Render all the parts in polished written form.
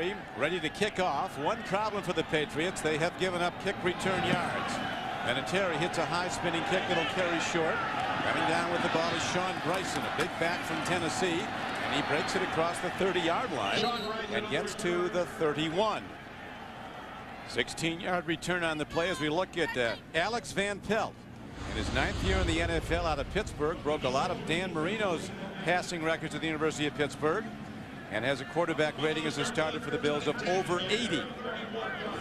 Terry ready to kick off. One problem for the Patriots, they have given up kick return yards. Terry hits a high spinning kick that'll carry short. Coming down with the ball is Sean Bryson, a big back from Tennessee, and he breaks it across the 30-yard line and gets to the 31. 16-yard return on the play as we look at Alex Van Pelt. In his 9th year in the NFL out of Pittsburgh, broke a lot of Dan Marino's passing records at the University of Pittsburgh, and has a quarterback rating as a starter for the Bills of over 80.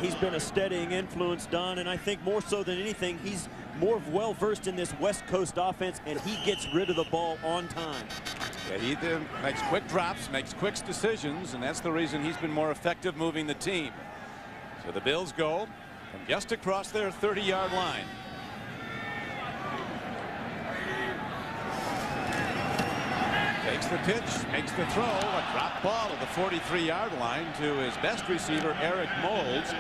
He's been a steadying influence, Don, and I think more so than anything, he's more well versed in this West Coast offense, and he gets rid of the ball on time. Yeah, he makes quick drops, makes quick decisions, and that's the reason he's been more effective moving the team. So the Bills go from just across their 30-yard line. Takes the pitch, makes the throw, a drop ball at the 43-yard line to his best receiver, Eric Moulds,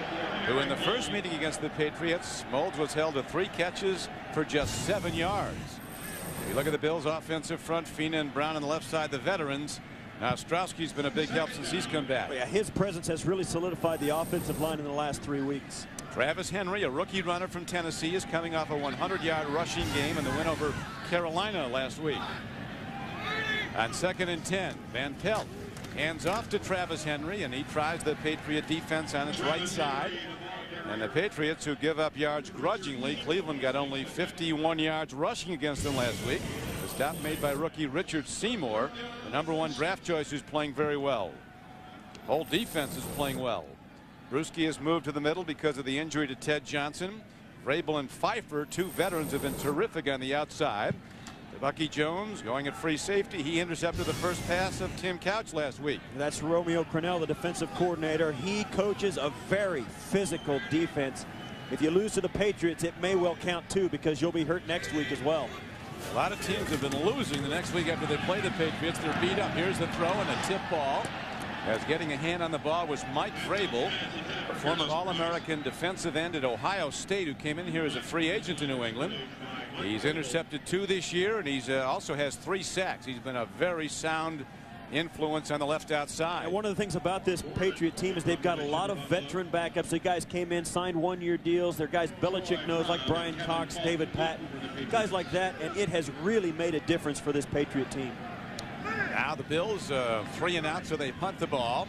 who in the first meeting against the Patriots, Moulds was held to 3 catches for just 7 yards. If you look at the Bills' offensive front, Fina and Brown on the left side, the veterans. Now Ostrowski's been a big help since he's come back. Yeah, his presence has really solidified the offensive line in the last 3 weeks. Travis Henry, a rookie runner from Tennessee, is coming off a 100-yard rushing game in the win over Carolina last week. On 2nd and 10, Van Pelt hands off to Travis Henry, and he tries the Patriot defense on its right side. And the Patriots, who give up yards grudgingly, Cleveland got only 51 yards rushing against them last week. The stop made by rookie Richard Seymour, the #1 draft choice, who's playing very well. Whole defense is playing well. Bruschi has moved to the middle because of the injury to Ted Johnson. Vrabel and Pfeiffer, 2 veterans, have been terrific on the outside. Bucky Jones going at free safety. He intercepted the first pass of Tim Couch last week. That's Romeo Crennel, the defensive coordinator. He coaches a very physical defense. If you lose to the Patriots, it may well count too, because you'll be hurt next week as well. A lot of teams have been losing the next week after they play the Patriots. They're beat up. Here's the throw and a tip ball. As getting a hand on the ball was Mike Vrabel, a former All-American defensive end at Ohio State, who came in here as a free agent to New England. He's intercepted 2 this year, and he's also has 3 sacks. He's been a very sound influence on the left outside. And one of the things about this Patriot team is they've got a lot of veteran backups. The guys came in, signed 1-year deals. They're guys Belichick knows, like Brian Cox, David Patton, guys like that, and it has really made a difference for this Patriot team. Now the Bills 3 and out, so they punt the ball.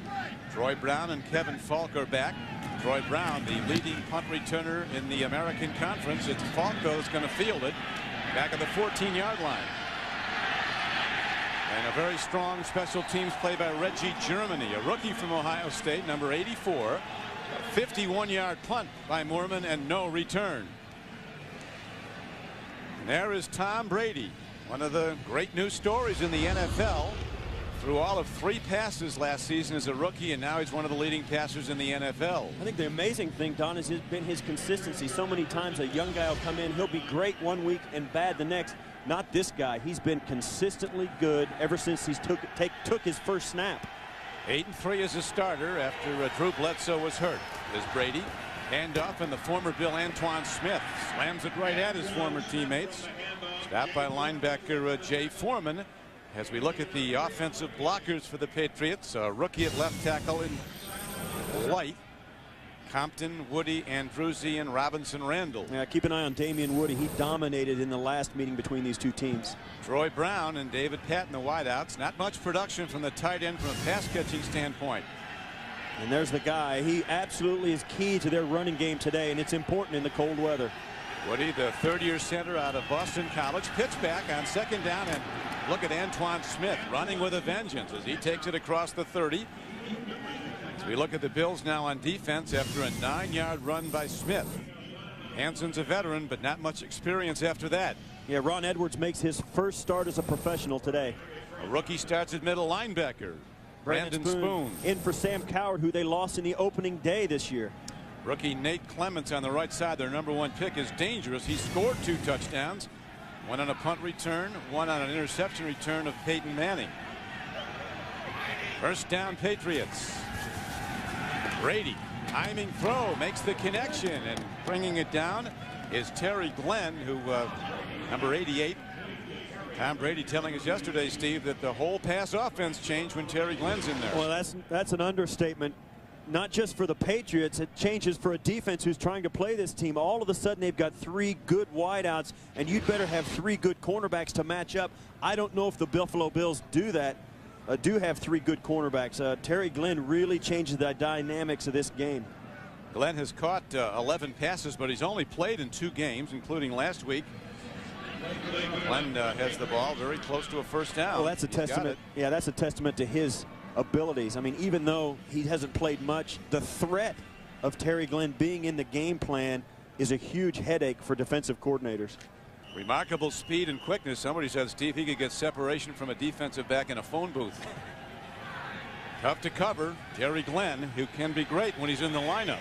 Troy Brown and Kevin Falk are back. Troy Brown, the leading punt returner in the American Conference. It's Falk, though, that's going to field it back at the 14-yard line. And a very strong special teams play by Reggie Germany, a rookie from Ohio State, number 84. A 51-yard punt by Moorman and no return. And there is Tom Brady, one of the great new stories in the NFL. Threw all of 3 passes last season as a rookie, and now he's one of the leading passers in the NFL. I think the amazing thing, Don, has been his consistency. So many times a young guy will come in, he'll be great one week and bad the next. Not this guy. He's been consistently good ever since he took his first snap. 8-3 as a starter after Drew Bledsoe was hurt. There's Brady. Handoff, and the former Bill Antoine Smith slams it right at his former teammates. Stopped by linebacker Jay Foreman. As we look at the offensive blockers for the Patriots, a rookie at left tackle in White, Compton, Woody, Andruzzi, and Robinson Randall. Yeah, keep an eye on Damian Woody. He dominated in the last meeting between these 2 teams. Troy Brown and David Patton, the wideouts. Not much production from the tight end from a pass catching standpoint. And there's the guy. He absolutely is key to their running game today, and it's important in the cold weather. Woody, the 3rd-year center out of Boston College, pitch back on 2nd down, and look at Antoine Smith running with a vengeance as he takes it across the 30. As we look at the Bills now on defense after a 9-yard run by Smith. Hanson's a veteran, but not much experience after that. Yeah, Ron Edwards makes his first start as a professional today. A rookie starts at middle linebacker, Brandon Spoon. In for Sam Coward, who they lost in the opening day this year. Rookie Nate Clements on the right side, their #1 pick, is dangerous. He scored 2 touchdowns. 1 on a punt return, 1 on an interception return of Peyton Manning. First down, Patriots. Brady, timing throw, makes the connection, and bringing it down is Terry Glenn, who number 88. Tom Brady telling us yesterday, Steve, that the whole pass offense changed when Terry Glenn's in there. Well, that's an understatement. not just for the Patriots, it changes for a defense who's trying to play this team. All of a sudden, they've got 3 good wideouts, and you'd better have 3 good cornerbacks to match up. I don't know if the Buffalo Bills do that, do have 3 good cornerbacks. Terry Glenn really changes the dynamics of this game. Glenn has caught 11 passes, but he's only played in 2 games, including last week. Glenn has the ball very close to a first down. Well, that's a testament. Yeah, that's a testament to his abilities. I mean, even though he hasn't played much, the threat of Terry Glenn being in the game plan is a huge headache for defensive coordinators. Remarkable speed and quickness. Somebody said, Steve, he could get separation from a defensive back in a phone booth. Tough to cover. Terry Glenn, who can be great when he's in the lineup.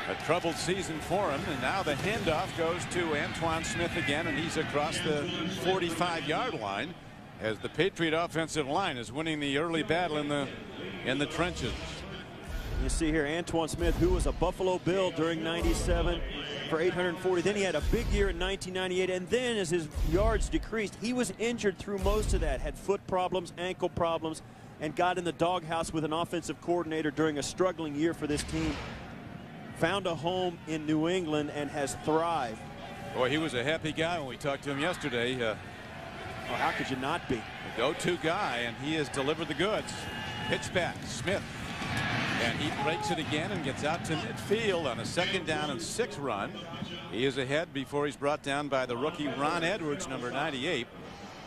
A troubled season for him, and now the handoff goes to Antoine Smith again, and he's across the 45-yard line as the Patriot offensive line is winning the early battle in the trenches. You see here Antoine Smith, who was a Buffalo Bill during '97 for 840. Then he had a big year in 1998, and then as his yards decreased, he was injured through most of that, had foot problems, ankle problems, and got in the doghouse with an offensive coordinator during a struggling year for this team. Found a home in New England and has thrived. Boy, he was a happy guy when we talked to him yesterday. Well, how could you not be? The go-to guy, and he has delivered the goods. Pitch back, Smith. And he breaks it again and gets out to midfield on a 2nd down and 6 run. He is ahead before he's brought down by the rookie Ron Edwards, number 98.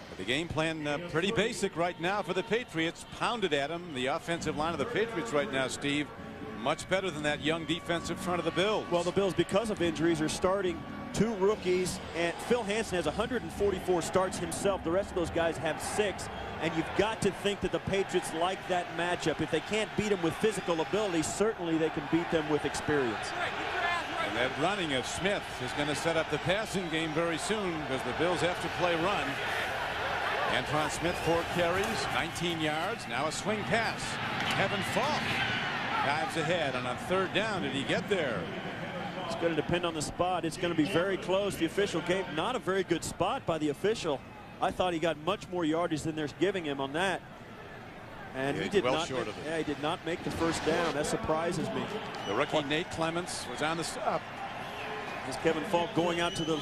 But the game plan pretty basic right now for the Patriots. Pounded at him. The offensive line of the Patriots right now, Steve, much better than that young defensive front of the Bills. Well, the Bills, because of injuries, are starting 2 rookies, and Phil Hansen has 144 starts himself. The rest of those guys have 6, and you've got to think that the Patriots like that matchup. If they can't beat them with physical ability, certainly they can beat them with experience. And that running of Smith is going to set up the passing game very soon because the Bills have to play run. Antoine Smith, 4 carries, 19 yards. Now a swing pass. Kevin Falk dives ahead, and on 3rd down, did he get there? It's going to depend on the spot. It's going to be very close. The official gave not a very good spot by the official. I thought he got much more yardage than they're giving him on that. And yeah, he did well not. Short of it. Yeah, he did not make the 1st down. That surprises me. The rookie Nate Clements was on the stop. As Kevin Falk going out to the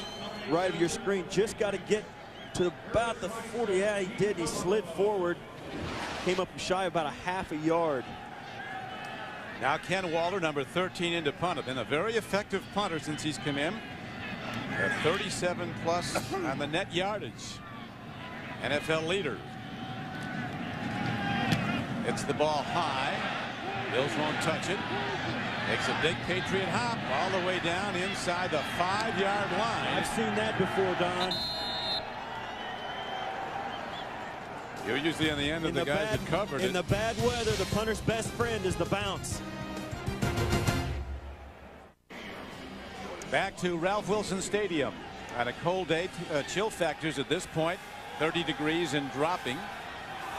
right of your screen, just got to get to about the 40. Yeah, he did. He slid forward, came up shy about a half a yard. Now Ken Waller, number 13, into punt. Been a very effective punter since he's come in. 37 plus on the net yardage. NFL leader. It's the ball high. Bills won't touch it. Makes a big Patriot hop all the way down inside the 5-yard line. I've seen that before, Don. You're usually on the end of the guys that covered it. In the bad weather, the punter's best friend is the bounce. Back to Ralph Wilson Stadium. On a cold day, chill factors at this point, 30 degrees and dropping.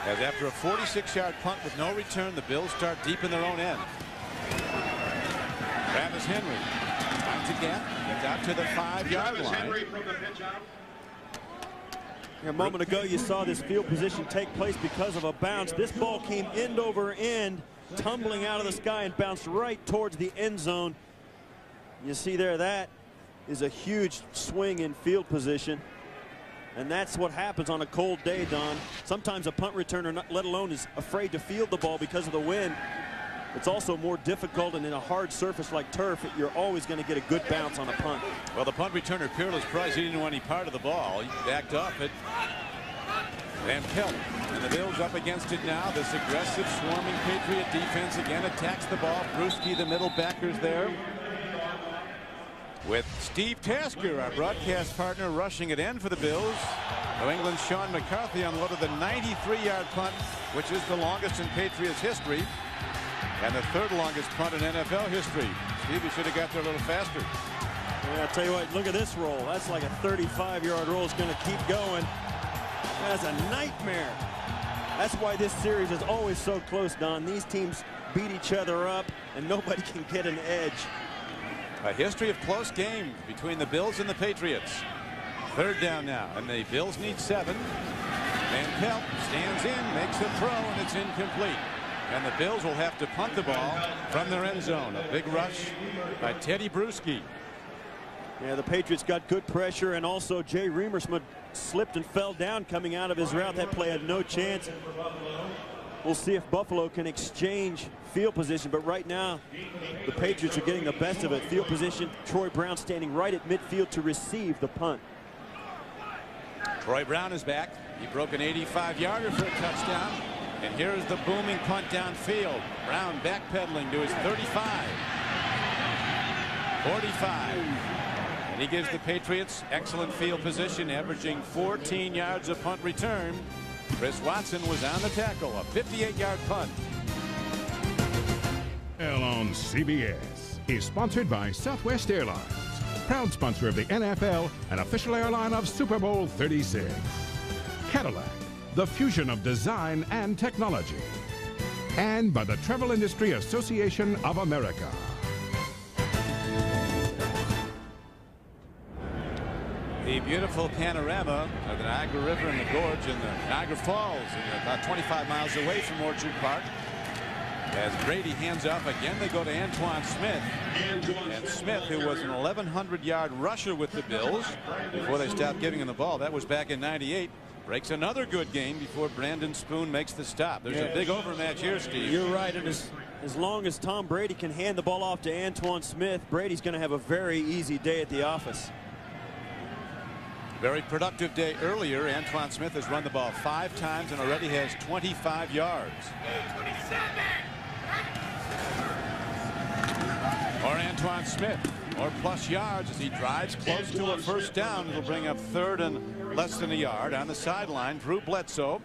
As after a 46-yard punt with no return, the Bills start deep in their own end. Travis Henry once again gets out to the 5-yard line. A moment ago, you saw this field position take place because of a bounce. This ball came end over end, tumbling out of the sky and bounced right towards the end zone. You see there, that is a huge swing in field position. And that's what happens on a cold day, Don. Sometimes a punt returner, let alone, is afraid to field the ball because of the wind. It's also more difficult, and in a hard surface like turf, you're always going to get a good bounce on a punt. Well, the punt returner, Peerless Price, he didn't want any part of the ball. He backed off it. Van Pelt, and the Bills up against it now. This aggressive, swarming Patriot defense again attacks the ball. Brewski, the middle backers there. With Steve Tasker, our broadcast partner, rushing it in for the Bills. New England's Sean McCarthy unloaded the 93-yard punt, which is the longest in Patriots history, and the 3rd longest punt in NFL history. Steve, you should have got there a little faster. Yeah, I'll tell you what, look at this roll. That's like a 35-yard roll. It's going to keep going. That's a nightmare. That's why this series is always so close, Don. These teams beat each other up, and nobody can get an edge. A history of close games between the Bills and the Patriots. 3rd down now, and the Bills need 7. Van Pelt stands in, makes a throw, and it's incomplete. And the Bills will have to punt the ball from their end zone. A big rush by Teddy Bruschi. Yeah, the Patriots got good pressure, and also Jay Remersma slipped and fell down coming out of his route. That play had no chance. We'll see if Buffalo can exchange field position, but right now the Patriots are getting the best of it. Field position, Troy Brown standing right at midfield to receive the punt. Troy Brown is back. He broke an 85-yarder for a touchdown. And here's the booming punt downfield. Brown backpedaling to his 35. 45. And he gives the Patriots excellent field position, averaging 14 yards a punt return. Chris Watson was on the tackle, a 58-yard punt. On CBS is sponsored by Southwest Airlines, proud sponsor of the NFL and official airline of Super Bowl 36. Cadillac, the fusion of design and technology. And by the Travel Industry Association of America. The beautiful panorama of the Niagara River and the gorge and the Niagara Falls, about 25 miles away from Orchard Park. As Brady hands off again, they go to Antoine Smith. And Smith, who was an 1,100-yard rusher with the Bills before they stopped giving him the ball, that was back in '98, breaks another good game before Brandon Spoon makes the stop. There's a big overmatch here, Steve. You're right. And as long as Tom Brady can hand the ball off to Antoine Smith, Brady's going to have a very easy day at the office. Very productive day earlier. Antoine Smith has run the ball 5 times and already has 25 yards. Or Antoine Smith, or plus yards as he drives close to a first down. It'll bring up 3rd and less than a yard. On the sideline, Drew Bledsoe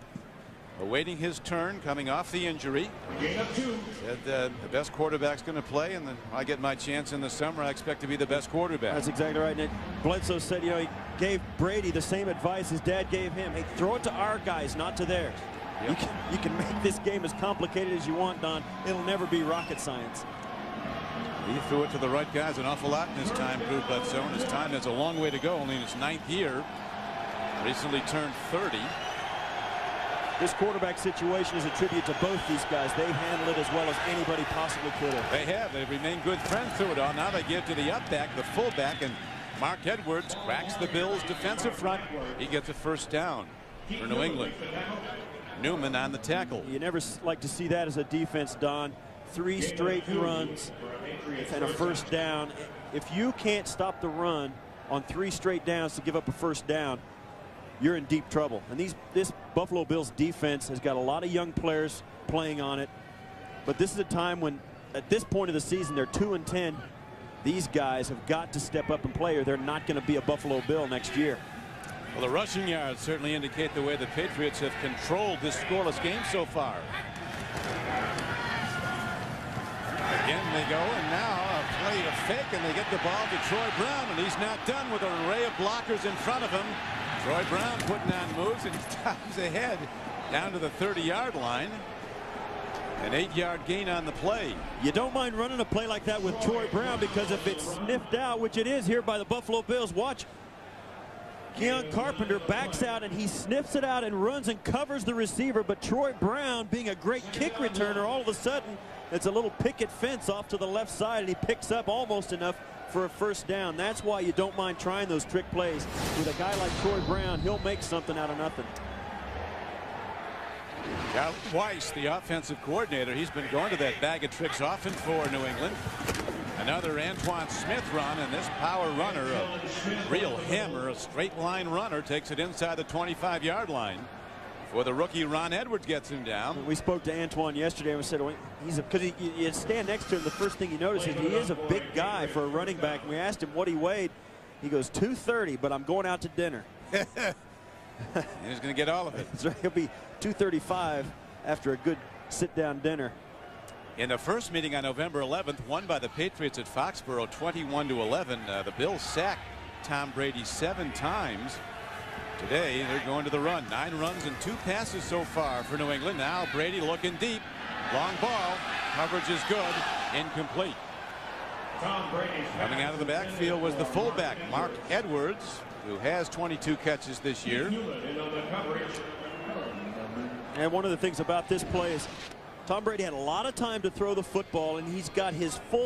awaiting his turn, coming off the injury. Said the best quarterback's going to play, and then I get my chance in the summer. I expect to be the best quarterback. That's exactly right, Nick. Bledsoe said, you know, he gave Brady the same advice his dad gave him. Hey, throw it to our guys, not to theirs. Yep. You can make this game as complicated as you want, Don. It'll never be rocket science. He threw it to the right guys an awful lot in his time, Drew Bledsoe. And his time has a long way to go, only in his 9th year. Recently turned 30. This quarterback situation is a tribute to both these guys. They've handled it as well as anybody possibly could have. They have. They've remained good friends through it all. Now they give to the up back, the fullback, and Mark Edwards cracks the Bills' defensive front. He gets a first down for New England. Newman on the tackle. You never like to see that as a defense, Don. 3 straight runs and a first down. If you can't stop the run on 3 straight downs to give up a first down, you're in deep trouble. And this Buffalo Bills defense has got a lot of young players playing on it. But this is a time when, at this point of the season, they're 2-10. These guys have got to step up and play, or they're not going to be a Buffalo Bill next year. Well, the rushing yards certainly indicate the way the Patriots have controlled this scoreless game so far. Again they go, and now a play to fake, and they get the ball to Troy Brown, and he's not done with an array of blockers in front of him. Troy Brown putting on moves, and he stops ahead down to the 30-yard line. An 8-yard gain on the play. You don't mind running a play like that with Troy Brown, because if it's sniffed out, which it is here by the Buffalo Bills, watch. Keon Carpenter backs out and he sniffs it out and runs and covers the receiver, but Troy Brown, being a great kick returner, all of a sudden it's a little picket fence off to the left side, and he picks up almost enough for a first down. That's why you don't mind trying those trick plays. With a guy like Troy Brown, he'll make something out of nothing. Cal Weiss, the offensive coordinator, he's been going to that bag of tricks often for New England. Another Antoine Smith run, and this power runner, a real hammer, a straight line runner, takes it inside the 25-yard line. For the rookie, Ron Edwards gets him down. We spoke to Antoine yesterday and we said, because you stand next to him, the first thing you notice is he is a big guy for a running back. And we asked him what he weighed. He goes 230, but I'm going out to dinner. And he's going to get all of it. So he'll be 235 after a good sit-down dinner. In the first meeting on November 11th, won by the Patriots at Foxborough 21-11. The Bills sacked Tom Brady 7 times. Today they're going to the run. 9 runs and 2 passes so far for New England. Now Brady looking deep. Long ball. Coverage is good. Incomplete. Coming out of the backfield was the fullback, Mark Edwards, who has 22 catches this year. And one of the things about this play is Tom Brady had a lot of time to throw the football, and he's got his full